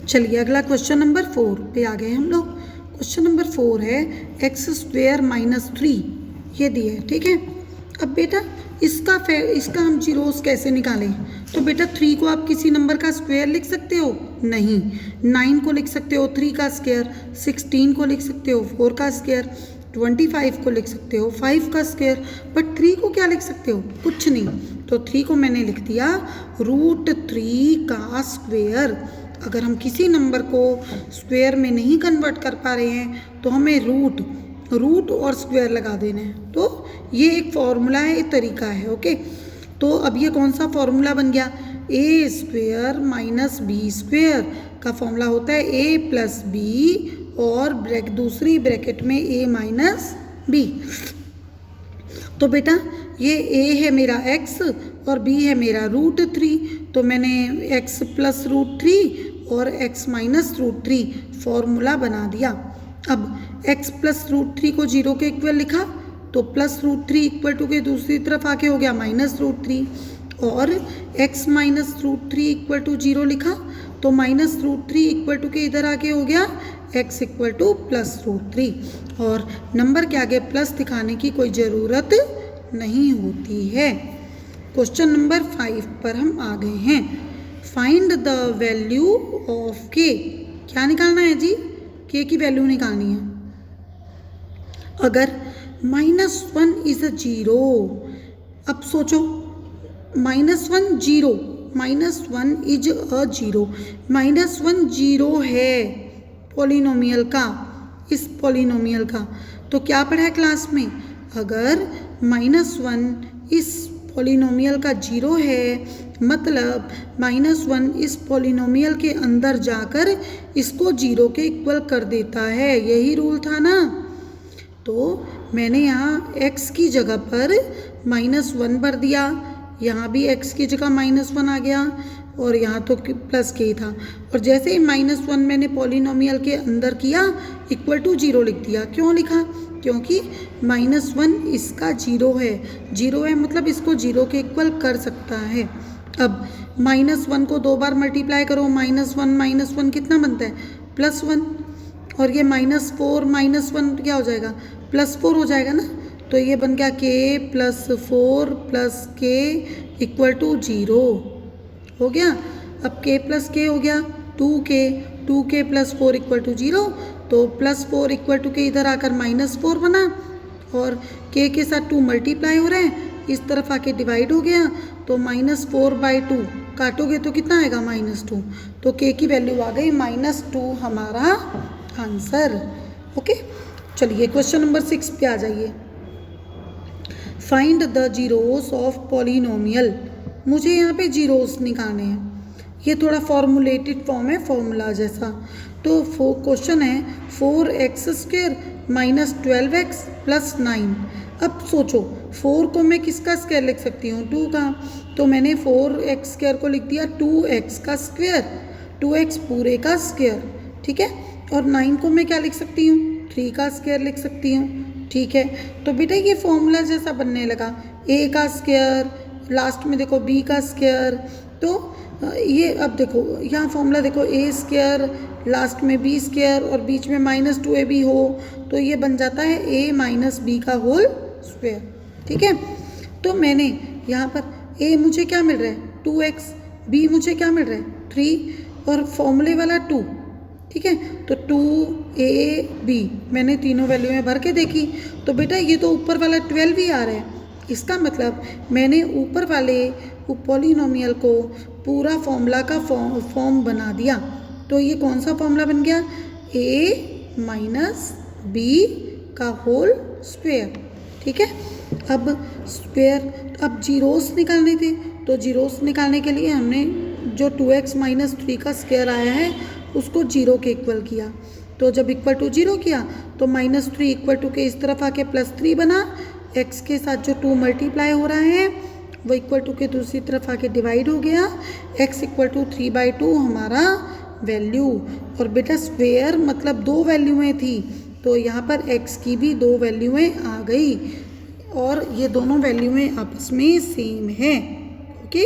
चलिए अगला question number 4 पे आ गए हम लोग। क्वेश्चन नंबर 4 है एक्स स्क्वेयर माइनस 3, ये दिया है, ठीक है। अब बेटा इसका हम जीरोस कैसे निकालें? तो बेटा 3 को आप किसी नंबर का स्क्वायर लिख सकते हो? नहीं। 9 को लिख सकते हो 3 का स्क्वायर, 16 को लिख सकते हो 4 का स्क्वायर, 25 को लिख सकते हो 5 का स्क्वायर, बट 3 को क्या लिख सकते हो? कुछ नहीं। तो 3 को मैंने लिख दिया √3 का स्क्वायर। अगर हम किसी नंबर को स्क्वायर में नहीं कन्वर्ट कर पा रहे हैं तो हमें रूट और स्क्वायर लगा देना है। तो ये एक फॉर्मूला है, एक तरीका है, ओके। तो अब ये कौन सा फॉर्मूला बन गया? ए स्क्वायर माइनस बी स्क्वायर का फॉर्मूला होता है ए प्लस बी और दूसरी ब्रैकेट में ए माइनस बी। तो बेटा ये ए है मेरा x और b है मेरा √3, तो मैंने x प्लस √3 और x माइनस √3 फॉर्मूला बना दिया। अब x प्लस √3 को 0 के इक्वल लिखा तो प्लस √3 इक्वल टू के दूसरी तरफ आके हो गया माइनस √3, और x माइनस √3 इक्वल टू 0 लिखा तो माइनस √3 इक्वल टू के इधर आके हो गया x इक्वल टू प्लस √3। और नंबर के आगे प्लस दिखाने की कोई ज़रूरत नहीं होती है। क्वेश्चन नंबर 5 पर हम आ गए हैं। Find the value of k। क्या निकालना है जी? k की वैल्यू निकालनी है। अगर -1 इज अ 0, अब सोचो -1 0, -1 इज अ 0, -1 0 है पॉलिनोमियल का, इस पॉलिनोमियल का। तो क्या पढ़ा है क्लास में? अगर -1 इस पॉलिनोमियल का 0 है, मतलब -1 इस पॉलिनोमियल के अंदर जाकर इसको 0 के इक्वल कर देता है, यही रूल था ना। तो मैंने यहाँ x की जगह पर -1 भर दिया, यहाँ भी x की जगह -1 आ गया और यहाँ तो प्लस k था। और जैसे ही -1 मैंने पॉलिनोमियल के अंदर किया इक्वल टू 0 लिख दिया। क्यों लिखा? क्योंकि -1 इसका 0 है, 0 है मतलब इसको 0 के इक्वल कर सकता है। अब -1 को 2 बार मल्टीप्लाई करो, -1 कितना बनता है? +1, और ये -4 -1 क्या हो जाएगा? +4 हो जाएगा ना। तो ये बन गया k + 4 + k इक्वल टू 0 हो गया। अब k + k हो गया 2k, 2k + 4 इक्वल टू 0, तो +4 इक्वल टू के इधर आकर -4 बना और k के साथ 2 मल्टीप्लाई हो रहे हैं, इस तरफ आके डिवाइड हो गया तो -4/2 काटोगे तो कितना आएगा? -2। तो k की वैल्यू आ गई -2 हमारा आंसर, ओके। चलिए क्वेश्चन नंबर 6 पे आ जाइए। Find the zeros of polynomial. मुझे यहाँ पे जीरोस निकालने हैं। ये थोड़ा फॉर्मुलेटेड फॉर्म है, फॉर्मूला जैसा। तो क्वेश्चन है 4x² माइनस 12x + 9। अब सोचो 4 को मैं किसका स्क्वायर लिख सकती हूँ? 2 का। तो मैंने 4x² को लिख दिया 2x का स्क्वायर, 2x पूरे का स्क्वायर, ठीक है। और 9 को मैं क्या लिख सकती हूँ? 3 का स्क्वायर लिख सकती हूँ, ठीक है। तो बेटा ये फॉर्मूला जैसा बनने लगा, a का स्क्वायर, लास्ट में देखो b का स्क्वायर। तो ये अब देखो यहाँ फॉर्मूला देखो a², लास्ट में b स्क्वायर और बीच में -2ab हो, तो ये बन जाता है a - b का होल स्क्वायर, ठीक है। तो मैंने यहाँ पर a मुझे क्या मिल रहा है? 2x, b मुझे क्या मिल रहा है? 3 और फॉर्मूले वाला 2, ठीक है। तो 2ab मैंने तीनों वैल्यू में भर के देखी तो बेटा ये तो ऊपर वाला 12 ही आ रहा है। इसका मतलब मैंने ऊपर वाले पॉलिनोमियल को पूरा फॉर्मूला का फॉर्म बना दिया। तो ये कौन सा फॉर्मूला बन गया? a - b का होल स्क्वायर, ठीक है। अब स्क्वायर, अब जीरोस निकालने थे, तो जीरोस निकालने के लिए हमने जो 2x - 3 का स्क्वायर आया है उसको 0 के इक्वल किया। तो जब इक्वल टू 0 किया तो -3 इक्वल टू के इस तरफ आके +3 बना, x के साथ जो 2 मल्टीप्लाई हो रहा है वो इक्वल टू के दूसरी तरफ आके डिवाइड हो गया, x इक्वल टू 3/2 हमारा वैल्यू। और बेटा स्क्वेयर मतलब 2 वैल्यूएँ थी, तो यहाँ पर x की भी 2 वैल्यूएँ आ गई और ये दोनों वैल्यूएँ आपस में सेम है, ओके।